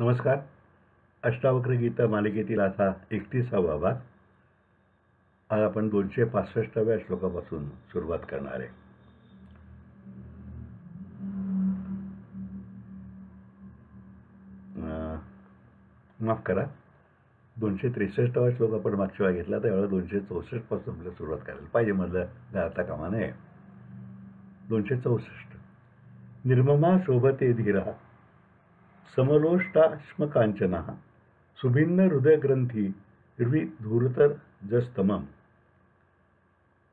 नमस्कार. अष्टावक्र गीता मालिकेतील आता 31वा भाग. आज आपण 265व्या श्लोकापासून सुरुवात करणार आहे. माफ करा, 263वा श्लोक आपण मागच्या वेळा घेतला, त्यावेळेला 264 पासून आपल्याला सुरुवात करायला पाहिजे. मधलं गाता कामा नये. 264. निर्ममा शोभते धीरा समलोष्टाश्मकांचना सुभिन्न हृदयग्रंथी धूर्तर जस्तमम.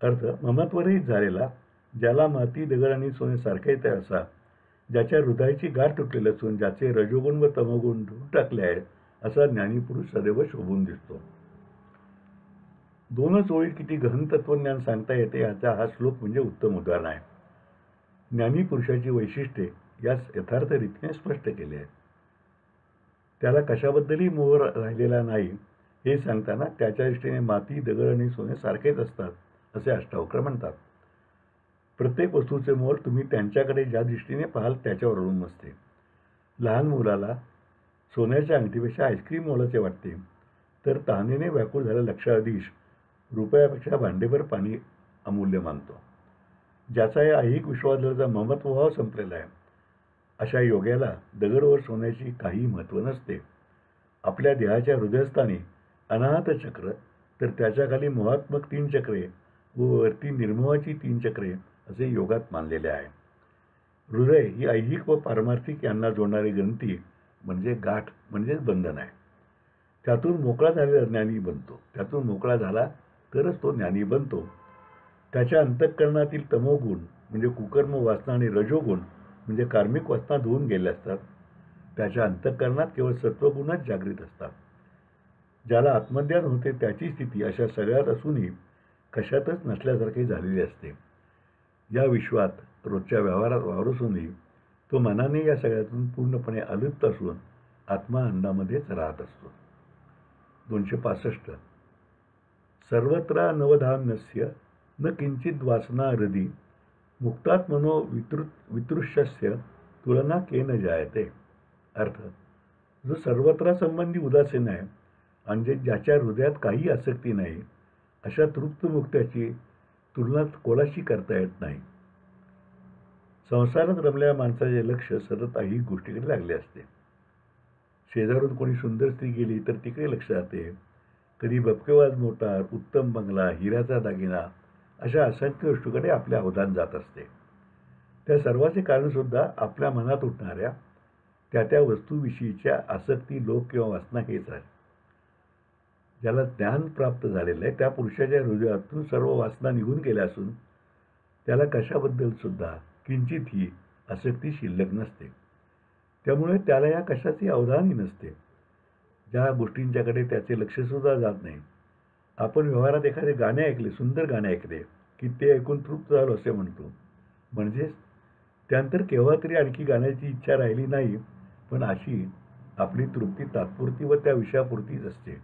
अर्थ: ममत्वरहित झालेला, ज्याला माती दगड आणि सोने सारखे येते असा, ज्याच्या हृदयाची गाठ तुटलेली असून ज्याचे रजोगुण व तमोगुण धुवून टाकले आहेत, असा ज्ञानीपुरुष सदैव शोभून दिसतो. दोनच ओळीत किती गहन तत्वज्ञान सांगता येते याचा हा श्लोक म्हणजे उत्तम उदाहरण आहे. ज्ञानी पुरुषाची वैशिष्ट्ये यास यथार्थ रीतीने स्पष्ट केले आहे. त्याला कशाबद्दलही मोह राहिलेला नाही हे सांगताना त्याच्या दृष्टीने माती दगड आणि सोने सारखेच असतात असे अष्टावक्र म्हणतात. प्रत्येक वस्तूचे मोल तुम्ही त्यांच्याकडे ज्या दृष्टीने पाहाल त्याच्यावर अवलंबून असते. लहान मुलाला सोन्याच्या अंगठीपेक्षा आईस्क्रीम मोलाचे वाटते, तर तहानेने व्याकुळ झालेला लक्षाधीश रुपयापेक्षा भांडेभर पाणी अमूल्य मानतो. ज्याचा या ऐहिक विश्वासाचा ममत्वभाव संपलेला आहे, अशा योग्याला दगडवर सोन्याची काही महत्त्व नसते. आपल्या देहाच्या हृदयस्थानी अनाहत चक्र, तर त्याच्याखाली मोहात्मक 3 चक्रे व वरती निर्मोहाची 3 चक्रे असे योगात मानलेले आहे. हृदय ही ऐहिक व पारमार्थिक यांना जोडणारी ग्रंथी म्हणजे गाठ म्हणजेच बंधन आहे. त्यातून मोकळा झालेला ज्ञानी बनतो. त्यातून मोकळा झाला तरच तो ज्ञानी बनतो. त्याच्या अंतःकरणातील तमोगुण म्हणजे कुकर्म वासना आणि रजोगुण म्हणजे कार्मिक वासना धुवून गेल्या असतात. त्याच्या अंतःकरणात केवळ सत्वगुणच जागृत असतात. ज्याला आत्मज्ञान होते त्याची स्थिती अशा सगळ्यात असूनही कशातच नसल्यासारखी झालेली असते. या विश्वात रोजच्या व्यवहारात वावरूनही तो मनाने या सगळ्यातून पूर्णपणे अलिप्त असून आत्मा आनंदामध्येच राहत असतो. 265. सर्वत्र नवधान्यस्य न किंचित वासना हृदी मुक्तात्मनो वितृष्यस्य तुलना केन जायते. अर्थ: जो सर्वत्र संबंधी उदासीन आहे म्हणजे ज्याच्या हृदयात काही आसक्ती नाही, अशा तृप्त मुक्त्याची तुलना कोणाशी करता येत नाही. संसारात रमलेल्या माणसाचे लक्ष सतत ऐहिक गोष्टीकडे लागले असते. शेजारून कोणी सुंदर स्त्री गेली तर तिकडे लक्ष जाते. कधी भपकेबाज मोटार, उत्तम बंगला, हिऱ्याचा दागिना अशा असंख्य वस्तूकडे आपले अवधान जात असते. त्या सर्वाचे कारणसुद्धा आपल्या मनात उठणाऱ्या त्या वस्तूविषयीच्या आसक्ती, लोभ किंवा वासना हेच आहे. ज्याला ज्ञान प्राप्त झालेलं आहे त्या पुरुषाच्या हृदयातून सर्व वासना निघून गेल्या असून त्याला कशाबद्दल सुद्धा किंचितही आसक्ती शिल्लक नसते. त्यामुळे त्याला या कशाचे अवधानही नसते. ज्या गोष्टींच्याकडे त्याचे लक्षसुद्धा जात नाही. आपण व्यवहारात एखादे गाणे ऐकले, सुंदर गाणे ऐकले की ते ऐकून तृप्त झालो असे म्हणतो. म्हणजेच त्यानंतर केव्हा तरी आणखी गाण्याची इच्छा राहिली नाही, पण अशी आपली तृप्ती तात्पुरती व त्या विषयापुरतीच असते.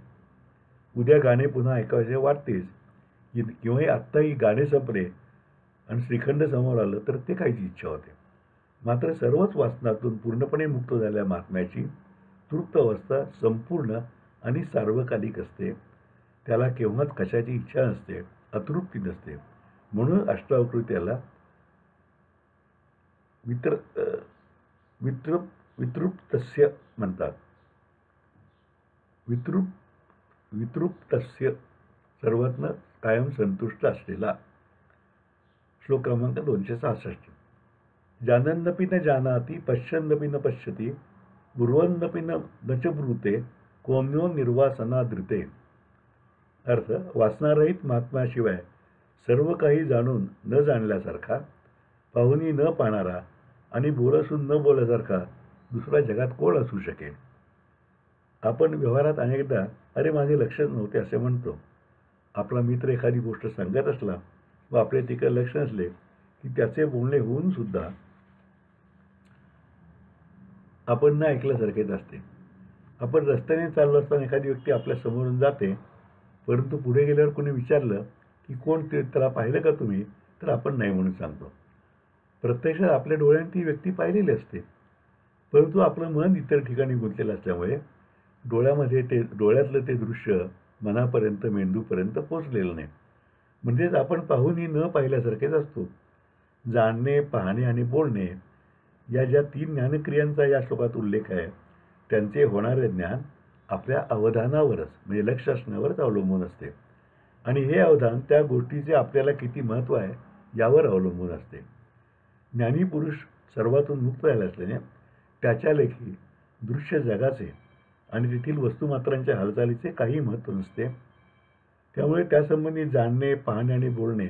उद्या गाणे पुन्हा ऐकायचे वाटतेच, किंवा आत्ताही गाणे संपले आणि श्रीखंड समोर आलं तर ते खायची इच्छा होते. मात्र सर्वच वासनातून पूर्णपणे मुक्त झालेल्या महात्म्याची तृप्त अवस्था संपूर्ण आणि सार्वकालिक असते. त्याला केव्हाच कशाची इच्छा नसते, अतृप्ती नसते. म्हणून अष्टावक्र त्याला वितृप्तस्य म्हणतात. वितृप्तस्य सर्वत्र कायम संतुष्ट असलेला. श्लोक क्रमांक 266. जानन्नपि न जानाति पश्यन्नपि न पश्यति ब्रुवन्नपि न च ब्रूते कोम्यो निर्वासनाधृते. अर्थ: वासनारहित महात्म्याशिवाय सर्व काही जाणून न जाणल्यासारखा, पाहुनी न पाहणारा आणि बोलसून न बोलल्यासारखा दुसऱ्या जगात कोण असू शकेल. आपण व्यवहारात अनेकदा अरे माझे लक्षच नव्हते असे म्हणतो. आपला मित्र एखादी गोष्ट सांगत असला व आपले तिकडे लक्ष नसले की त्याचे बोलणे होऊन सुद्धा आपण न ऐकल्यासारखेच असते. आपण रस्त्याने चाललो असताना एखादी व्यक्ती आपल्या समोरून जाते, परंतु पुढे गेल्यावर कोणी विचारलं की कोण ते, त्याला पाहिलं का तुम्ही, तर आपण नाही म्हणून सांगतो. प्रत्यक्षात आपल्या डोळ्यांनी ती व्यक्ती पाहिलेली असते, परंतु आपलं मन इतर ठिकाणी गुंतलेलं असल्यामुळे डोळ्यातलं ते दृश्य मनापर्यंत, मेंदूपर्यंत पोचलेलं नाही. म्हणजेच आपण पाहूनही न पाहिल्यासारखेच असतो. जाणणे, पाहणे आणि बोलणे या ज्या 3 ज्ञानक्रियांचा या श्लोकात उल्लेख आहे, त्यांचे होणारे ज्ञान आपल्या अवधानावरच म्हणजे लक्ष असण्यावरच अवलंबून असते. आणि हे अवधान त्या गोष्टीचे आपल्याला किती महत्त्व आहे यावर अवलंबून असते. ज्ञानी पुरुष सर्वातून मुक्त झाला असल्याने त्याच्या लेखी दृश्य जगाचे आणि तेथील वस्तुमात्रांच्या हालचालीचे काही महत्त्व नसते. त्यामुळे त्यासंबंधी जाणणे, पाहणे आणि बोलणे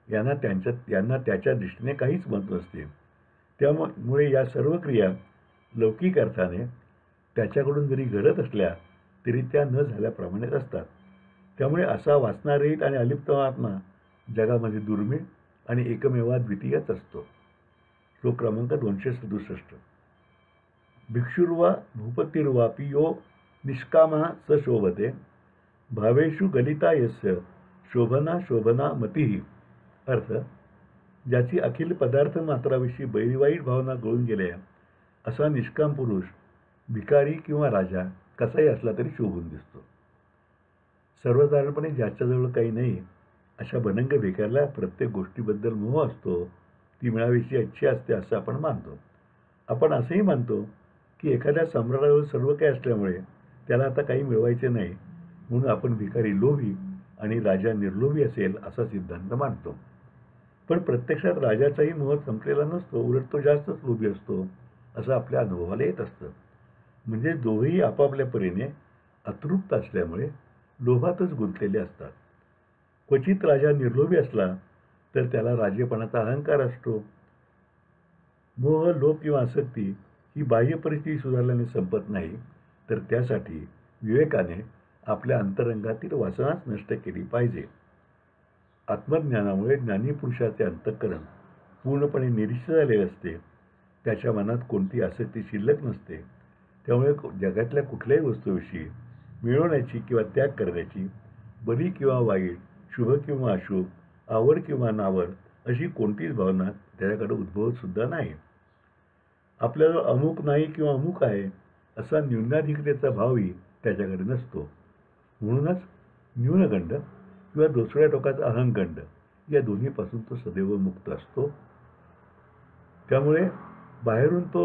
यांना त्याच्या दृष्टीने काहीच महत्त्व नसते. त्यामुळे या सर्व क्रिया लौकिक अर्थाने त्याच्याकडून जरी घडत असल्या तरी त्या न झाल्याप्रमाणेच असतात. त्यामुळे असा वासनारहित आणि अलिप्त आत्मा जगामध्ये दुर्मिळ आणि एकमेवाद्वितीयच असतो. श्लोक क्रमांक 267. भिक्षुर्वा भूपतिर्वापि यो निष्कामः स शोभते भावेषु गलिता यस्य शोभना शोभना मतिः. अर्थ, ज्याची अखिल पदार्थ मात्राविषयी बैरवाईट भावना गळून गेल्या असा निष्काम पुरुष भिकारी किंवा राजा कसाही असला तरी शोभून दिसतो. सर्वसाधारणपणे ज्याच्याजवळ काही नाही अशा भनंग भिकाऱ्याला प्रत्येक गोष्टीबद्दल मोह असतो, ती मिळावीची इच्छा असते असं आपण मानतो. आपण असंही मानतो की एखाद्या सम्राटाजवळ सर्व काही असल्यामुळे त्याला आता काही मिळवायचे नाही, म्हणून आपण भिकारी लोभी आणि राजा निर्लोभी असेल असा सिद्धांत मानतो. पण प्रत्यक्षात राजाचाही मोह संपलेला नसतो, उलट तो जास्तच लोभी असतो असं आपल्या अनुभवाला येत असतं. म्हणजे दोघेही आपापल्या परीने अतृप्त असल्यामुळे लोभातच गुंतलेले असतात. क्वचित राजा निर्लोभी असला तर त्याला राजेपणाचा अहंकार असतो. मोह, लोभ किंवा आसक्ती ही बाह्य परिस्थिती सुधारल्याने संपत नाही, तर त्यासाठी विवेकाने आपल्या अंतरंगातील वासनाच नष्ट केली पाहिजे. आत्मज्ञानामुळे ज्ञानी पुरुषाचे अंतःकरण पूर्णपणे निरीश्वर झालेले असते. त्याच्या मनात कोणती आसक्ती शिल्लक नसते. त्यामुळे जगातल्या कुठल्याही वस्तूविषयी मिळवण्याची किंवा त्याग करण्याची, बरी किंवा वाईट, शुभ किंवा अशुभ, आवड किंवा नावड अशी कोणतीच भावना त्याच्याकडे उद्भवत सुद्धा नाही. आपल्याजवळ अमुक नाही किंवा अमुक आहे असा न्यूनाधिकतेचा भावही त्याच्याकडे नसतो. म्हणूनच न्यूनगंड किंवा दुसऱ्या टोकाचा अहंगंड या दोन्हीपासून तो सदैव मुक्त असतो. त्यामुळे बाहेरून तो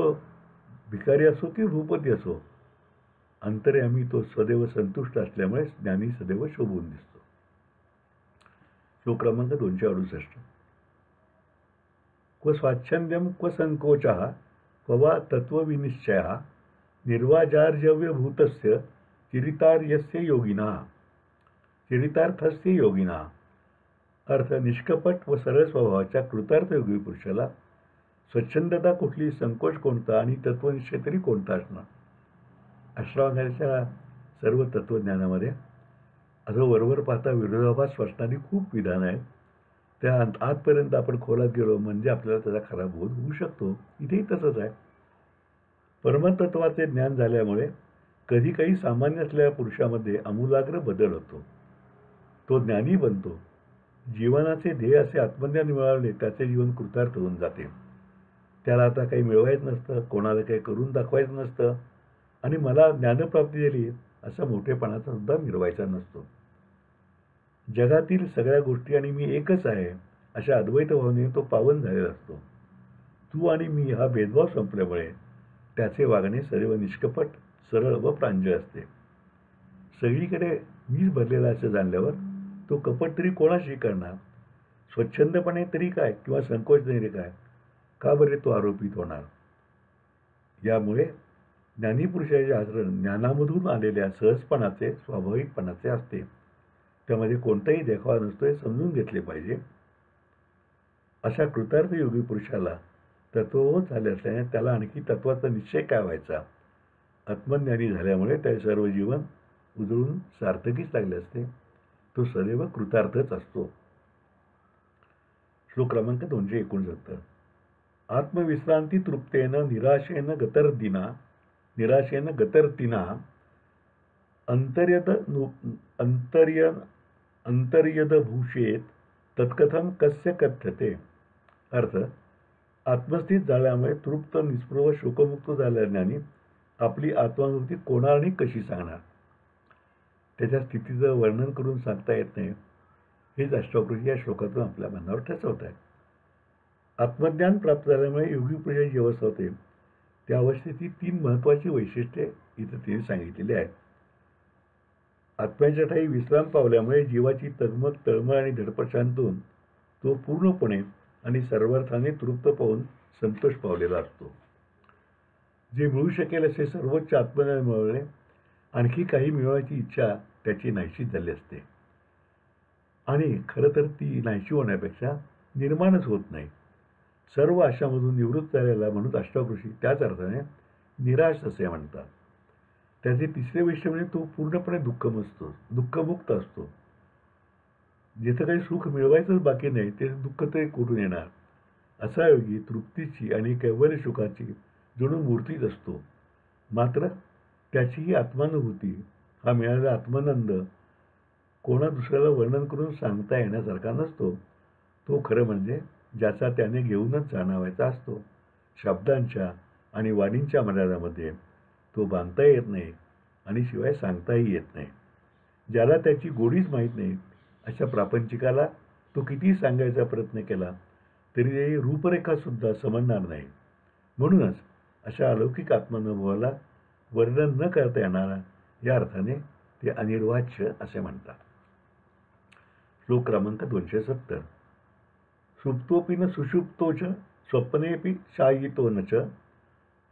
भिकारी असो की भूपती असो, अंतर्यामी तो सदैव संतुष्ट असल्यामुळे ज्ञानी सदैव शोभून दिसतो. श्लोक क्रमांक 268. क्व स्वाच्छंद्यम क्व संकोचः क्व तत्वविनिश्चयः निर्वाजार्जव्यभूतस्य चरितार्थस्य योगिना. अर्थ, निष्कपट व सरळ स्वभावाच्या कृतार्थ योगी पुरुषाला स्वच्छंदता कुठली, संकोच कोणता आणि तत्वनिश्चय तरी कोणता असणार. अष्टांगाच्या सर्व तत्वज्ञानामध्ये असं वरवर पाहता विरोधाभास वाटणारी खूप विधान आहेत. त्या आतपर्यंत आपण खोलात गेलो म्हणजे आपल्याला त्याचा खरा बोध होऊ शकतो. इथेही तसंच आहे. परमतत्वाचे ज्ञान झाल्यामुळे कधी काही सामान्य असलेल्या पुरुषामध्ये आमूलाग्र बदल होतो. तो ज्ञानी बनतो. जीवनाचे ध्येय असे आत्मज्ञान मिळाले त्याचे जीवन कृतार्थ होऊन जाते. त्याला आता काही मिळवायचं नसतं, कोणाला काही करून दाखवायचं नसतं आणि मला ज्ञानप्राप्ती झाली असा मोठेपणाचा सुद्धा मिरवायचा नसतो. जगातील सगळ्या गोष्टी आणि मी एकच आहे अशा अद्वैत भावनेने तो पावन झालेला असतो. तू आणि मी हा भेदभाव संपल्यामुळे त्याचे वागणे सर्व निष्कपट, सरळ व प्रांजळ असते. सगळीकडे मीच भरलेला असं जाणल्यावर तो कपट तरी कोणाशी करणार? स्वच्छंदपणे तरी काय किंवा संकोच तरी काय? का बरे तो आरोपित होणार? यामुळे ज्ञानीपुरुषाचे आचरण ज्ञानामधून आलेल्या सहजपणाचे, स्वाभाविकपणाचे असते. त्यामध्ये कोणताही देखावा नसतो हे समजून घेतले पाहिजे. अशा कृतार्थ योगी पुरुषाला तत्वबोध झाले असल्याने त्याला आणखी तत्वाचा निश्चय काय व्हायचा? आत्मज्ञानी झाल्यामुळे त्याचे सर्व जीवन उजळून सार्थकीच लागले असते. तो सदैव कृतार्थच असतो. श्लोक क्रमांक 269. आत्मविश्रांती तृप्तेन निराशेन गतर्दिना अंतर्यदभूषेत तत्कथम कस्य कथ्यते. अर्थ, आत्मस्थित झाल्यामुळे तृप्त निस्पृह शोकमुक्त झालेला ज्ञानी आपली आत्मानुभूती कोणालाही कशी सांगणार? त्याच्या स्थितीचं वर्णन करून सांगता येत नाही, हेच अष्टावक्र या श्लोकातून आपल्या मनावर ठसवत आहे. आत्मज्ञान प्राप्त झाल्यामुळे योगी पुरुषाची जी अवस्था होते, त्या अवस्थेची 3 महत्त्वाची वैशिष्ट्ये इथं तिने सांगितलेली आहेत. आत्म्याच्या ठायी विश्राम पावल्यामुळे जीवाची तगमग, तळमळ आणि धडपड शांत होऊन तो पूर्णपणे आणि सर्वार्थाने तृप्त पाहून संतोष पावलेला असतो. जे मिळू शकेल असे सर्वोच्च आत्मज्ञान मिळवणे, आणखी काही मिळवायची इच्छा त्याची नाहीशीच झाली असते. आणि खरं तर ती नाहीशी होण्यापेक्षा निर्माणच होत नाही. सर्व आशामधून निवृत्त झालेला म्हणून अष्टावक्र त्याच अर्थाने निराश असे म्हणतात. त्याचे तिसरे वैशिष्ट्य म्हणजे तो पूर्णपणे दुःखमुक्त असतो. जिथं काही सुख मिळवायचंच बाकी नाही, ते दुःख तरी कुठून येणार? असा योगी तृप्तीची आणि कैवल्य सुखाची जणू मूर्तीच असतो. मात्र त्याची ही आत्मानुभूती, हा मिळालेला आत्मानंद कोणा दुसऱ्याला वर्णन करून सांगता येण्यासारखा नसतो. तो खरं म्हणजे ज्याचा त्याने घेऊनच जाणावायचा असतो. शब्दांच्या आणि वाणींच्या मर्यादामध्ये तो बांधता येत नाही आणि शिवाय सांगताही येत नाही. ज्याला त्याची गोडीच माहीत नाही, अशा प्रापंचिकाला तो कितीही सांगायचा प्रयत्न केला तरी ते रूपरेखासुद्धा समजणार नाही. म्हणूनच अशा अलौकिक आत्मानुभवाला वर्णन न करता येणारा, या अर्थाने ते अनिर्वाच्य असे म्हणतात. श्लोक क्रमांक 270. सुप्तोपि न सुषुप्तो च स्वप्नेपि शायितो न च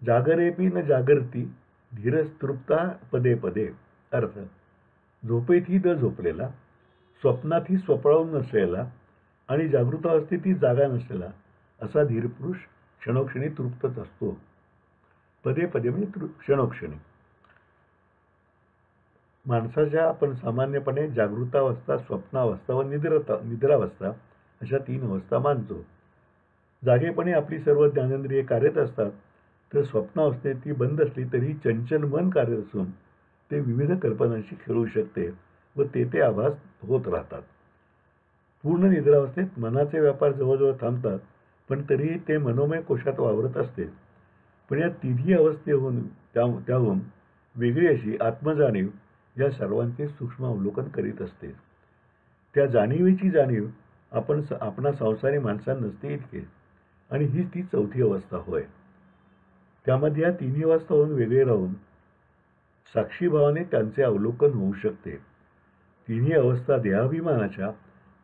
जागरेपि न जागर्ती धीरस्तृप्ता पदे पदे. अर्थ: झोपेतही न झोपलेला, स्वप्नातही स्वप्नावून नसलेला आणि जागृतावस्थेतही जागा नसलेला असा धीर पुरुष क्षणोक्षणी तृप्तच असतो. पदे पदे म्हणजे क्षणोक्षणी. माणसाच्या आपण सामान्यपणे जागृतावस्था, स्वप्नावस्था व निद्रावस्था अशा 3 अवस्था मानतो. जागेपणे आपली सर्व ज्ञानेंद्रिये कार्यरत असतात, तर स्वप्नावस्थेत ती बंद असली तरी चंचल मन कार्यरत असून ते विविध कल्पनांशी खेळू शकते व ते आभास होत राहतात. पूर्ण निद्रावस्थेत मनाचे व्यापार जवळजवळ थांबतात, पण तरीही ते मनोमय कोशात वावरत असते. पण या तिन्ही अवस्थेहून त्याहून वेगळी अशी आत्मजाणीव या सर्वांचे सूक्ष्म अवलोकन करीत असते. त्या जाणीवेची जाणीव आपणा संसारी माणसांना नसते इतके, आणि हीच ती 4थी अवस्था होय. त्यामध्ये या 3 अवस्थाहून वेगळे राहून साक्षीभावाने त्यांचे अवलोकन होऊ शकते. 3 अवस्था देहाभिमानाच्या,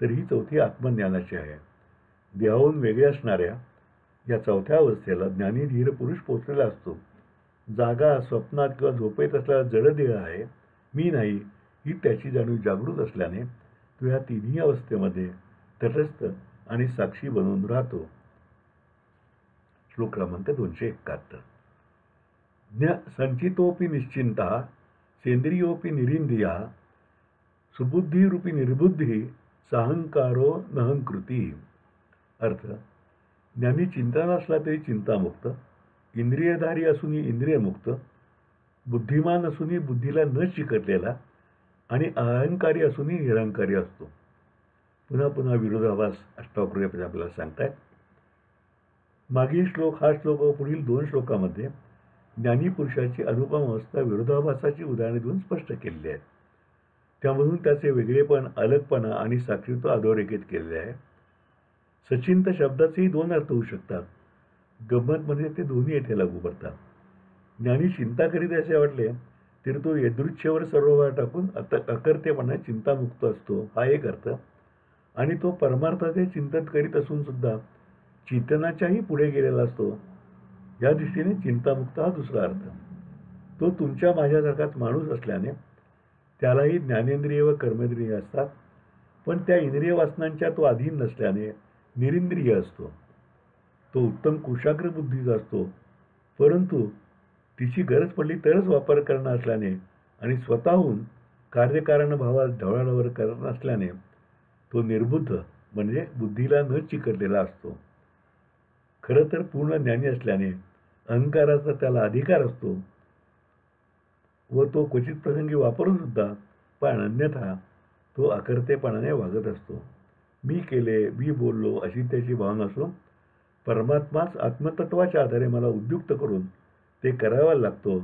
तर ही 4थी आत्मज्ञानाची आहे. देहाहून वेगळे असणाऱ्या या 4थ्या अवस्थेला ज्ञानी धीर पुरुष पोचलेला असतो. जागा, स्वप्नात किंवा झोपेत असलेला जडदेह आहे, मी नाही, ही त्याची जाणीव जागृत असल्याने तो ह्या 3 अवस्थेमध्ये तटस्थ आणि साक्षी बनून राहतो. श्लोक क्रमांक 271. संचितोपि निश्चिंता सेंद्रियोपि निरिंद्रिया सुबुद्धिरूपी निर्बुद्धी साहंकारो नहंकृती. अर्थ: ज्ञानी चिंतन असला तरी चिंतामुक्त, इंद्रियधारी असूनही इंद्रियमुक्त, बुद्धिमान असूनही बुद्धीला न चिकटलेला आणि अहंकारी असूनही निरंकारी असतो. पुन्हा पुन्हा विरोधाभास अष्टावक्र आपल्याला सांगतायत. मागील श्लोक, हा श्लोक व पुढील 2 श्लोकामध्ये ज्ञानी पुरुषाची अनुपम अवस्था विरोधाभासाची उदाहरणे देऊन स्पष्ट केलेली आहेत. त्यामधून त्याचे वेगळेपण, अलगपणा आणि साक्षीत्व अधोरेखित केलेले आहे. सचिंत शब्दाचेही 2 अर्थ होऊ शकतात. गंमत म्हणजे ते दोन्ही येथे लागू पडतात. ज्ञानी चिंता करीत असे वाटले तरी तो यदृच्छेवर सर्व भार टाकून अकर्तेपणे चिंतामुक्त असतो, हा एक अर्थ. आणि तो परमार्थाचे चिंतन करीत असून सुद्धा चिंतनाच्याही पुढे गेलेला असतो, या दृष्टीने चिंतामुक्त हा दुसरा अर्थ. तो तुमच्या माझ्यासारखाच माणूस असल्याने त्यालाही ज्ञानेंद्रिय व कर्मेंद्रिय असतात, पण त्या इंद्रिय वासनांच्या तो अधीन नसल्याने निरिंद्रिय असतो. तो उत्तम कुशाग्र बुद्धीचा असतो, परंतु तिची गरज पडली तरच वापर करणार असल्याने आणि स्वतःहून कार्यकारण भावात ढवळाढवळ करत नसल्याने तो निर्बुद्ध म्हणजे बुद्धीला न चिकटलेला असतो. खरं तर पूर्ण ज्ञानी असल्याने अहंकाराचा त्याला अधिकार असतो व तो क्वचित प्रसंगी वापरून सुद्धा, पण अन्यथा तो अकर्तेपणाने वागत असतो. मी केले, मी बोललो अशी त्याची भावना असून परमात्माच आत्मतत्वाच्या आधारे मला उद्युक्त करून ते करावा लागतो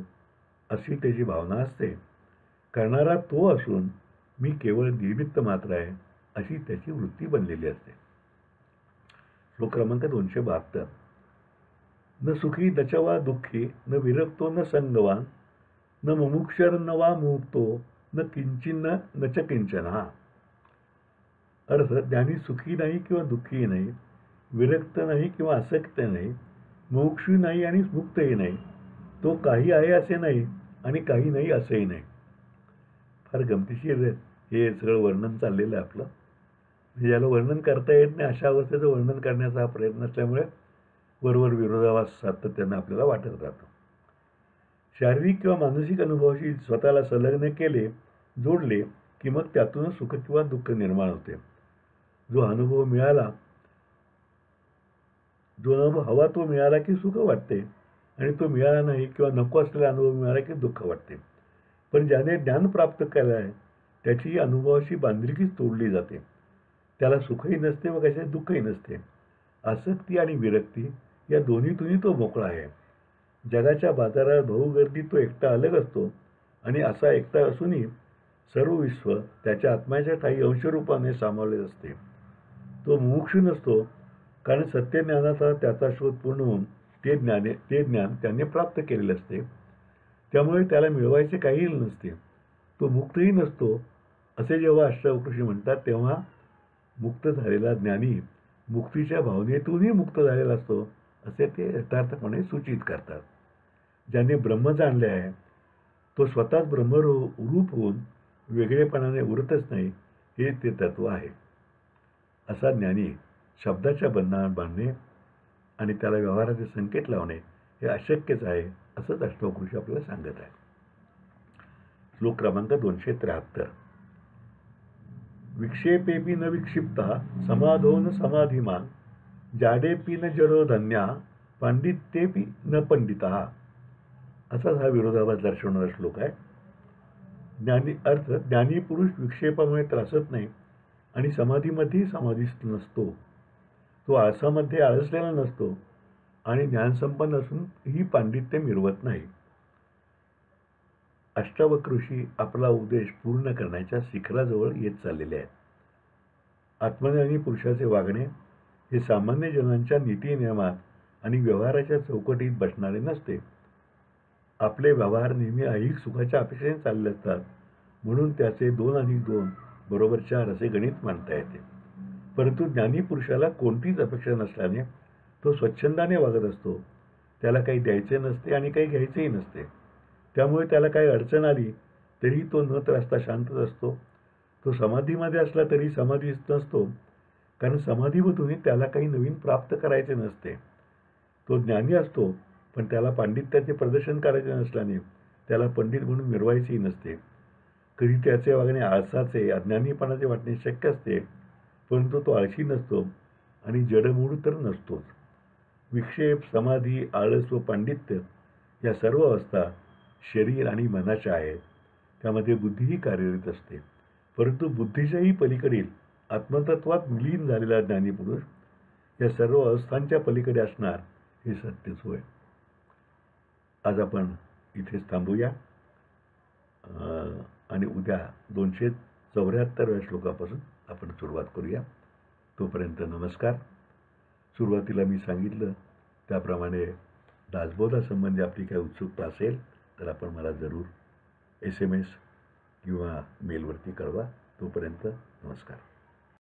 अशी त्याची भावना असते. करणारा तो असून मी केवळ निमित्त मात्र आहे अशी त्याची वृत्ती बनलेली असते. श्लोक क्रमांक 272. न सुखी न च वा दुःखी न विरक्तो न संगवान न मुमुक्षर न वा मुक्तो न किंचिन्न न च किंचना. अर्थ, ज्ञानी सुखी नाही किंवा दुःखी नाही, विरक्त नाही किंवा आसक्त नाही, मोक्षी नाही आणि मुक्तही नाही. तो काही आहे असे नाही आणि काही नाही असेही नाही. फार गमतीशीर हे सगळं वर्णन चाललेलं आहे आपलं. ज्याला वर्णन करता येत नाही अशा अवस्थेचं वर्णन करण्याचा हा प्रयत्न असल्यामुळे वरवर विरोधाभास सातत्यानं आपल्याला वाटत राहतो. शारीरिक किंवा मानसिक अनुभवाशी स्वतःला संलग्न केले, जोडले की मग त्यातूनच सुख किंवा दुःख निर्माण होते. जो अनुभव हवा तो मिळाला की सुख वाटते आणि तो मिळाला नाही किंवा नको असलेला अनुभव मिळाला की दुःख वाटते. पण ज्याने ज्ञान प्राप्त केलं आहे त्याची अनुभवाशी बांधिलकीच तोडली जाते. त्याला सुखही नसते व कशाचे दुःखही नसते. आसक्ती आणि विरक्ती या दोन्हीतूनही तो मोकळा आहे. जगाच्या बाजारात भाऊगर्दीत तो एकटा अलग असतो आणि असा एकटा असूनही सर्व विश्व त्याच्या आत्म्याच्या ठायी अंशरूपाने सामावले असते. तो मुमुक्षू नसतो, कारण सत्यज्ञानाचा त्याचा शोध पूर्ण होऊन ते ज्ञान त्याने प्राप्त केलेले असते. त्यामुळे त्याला मिळवायचे काहीही नसते. तो मुक्तही नसतो असे जेव्हा अष्टावक्र म्हणतात तेव्हा मुक्त झालेला ज्ञानी मुक्तीच्या भावनेतूनही मुक्त झालेला असतो असे ते यथार्थपणे सूचित करतात. ज्याने ब्रह्म जाणले आहे तो स्वतःच ब्रह्मरूप होऊन वेगळेपणाने उरतच नाही, हे ते तत्व आहे. असा ज्ञानी शब्दाच्या बंधनात बांधणे आणि त्याला व्यवहाराचे संकेत लावणे हे अशक्यच आहे असंच अष्टवक्र आपल्याला सांगत आहे. श्लोक क्रमांक 273. विक्षेपेपी न विक्षिप्ता समाधो न समाधिमान जाडेपी न जडो धन्या पांडित्येपी न पंडिता. असाच हा विरोधाभास दर्शवणारा श्लोक आहे. ज्ञानी पुरुष विक्षेपामुळे त्रासत नाही आणि समाधीमध्येही समाधिस्थ नसतो. तो आळसामध्ये आळसलेला नसतो आणि ज्ञानसंपन्न असून ही पांडित्य मिरवत नाही. अष्टावक्र आपला उद्देश पूर्ण करण्याच्या शिखराजवळ येत चाललेले आहेत. आत्मज्ञानी पुरुषाचे वागणे हे सामान्य जनांच्या नीतिनियमात आणि व्यवहाराच्या चौकटीत बसणारे नसते. आपले व्यवहार नेहमी ऐहिक सुखाच्या अपेक्षेने चालले असतात, म्हणून त्याचे 2 + 2 = 4 असे गणित मांडता येते. परंतु ज्ञानी पुरुषाला कोणतीच अपेक्षा नसल्याने तो स्वच्छंदाने वागत असतो. त्याला काही द्यायचे नसते आणि काही घ्यायचेही नसते. त्यामुळे त्याला काही अडचण आली तरी तो न त्रासता शांतच असतो. तो समाधीमध्ये असला तरी समाधीस्थ नसतो, कारण समाधीमधूनही त्याला काही नवीन प्राप्त करायचे नसते. तो ज्ञानी असतो, पण त्याला पांडित्याचे प्रदर्शन करायचे नसल्याने त्याला पंडित म्हणून मिरवायचेही नसते. कधी त्याचे वागणे आळसाचे, अज्ञानीपणाचे वाटणे शक्य असते, परंतु तो आळशी नसतो आणि जडमूळ तर नसतोच. विक्षेप, समाधी, आळस व पांडित्य या सर्व अवस्था शरीर आणि मनाच्या आहेत. त्यामध्ये बुद्धीही कार्यरत असते. परंतु बुद्धीच्याही पलीकडील आत्मतत्वात विलीन झालेला ज्ञानीपुरुष या सर्व अवस्थांच्या पलीकडे असणार हे सत्यच होय. आज आपण इथेच थांबूया आणि उद्या 274व्या श्लोकापासून आपण सुरुवात करूया. तोपर्यंत नमस्कार. सुरुवातीला मी सांगितलं त्याप्रमाणे दासबोधासंबंधी आपली काही उत्सुकता असेल तर आपण मला जरूर SMS किंवा मेलवरती कळवा. तोपर्यंत नमस्कार.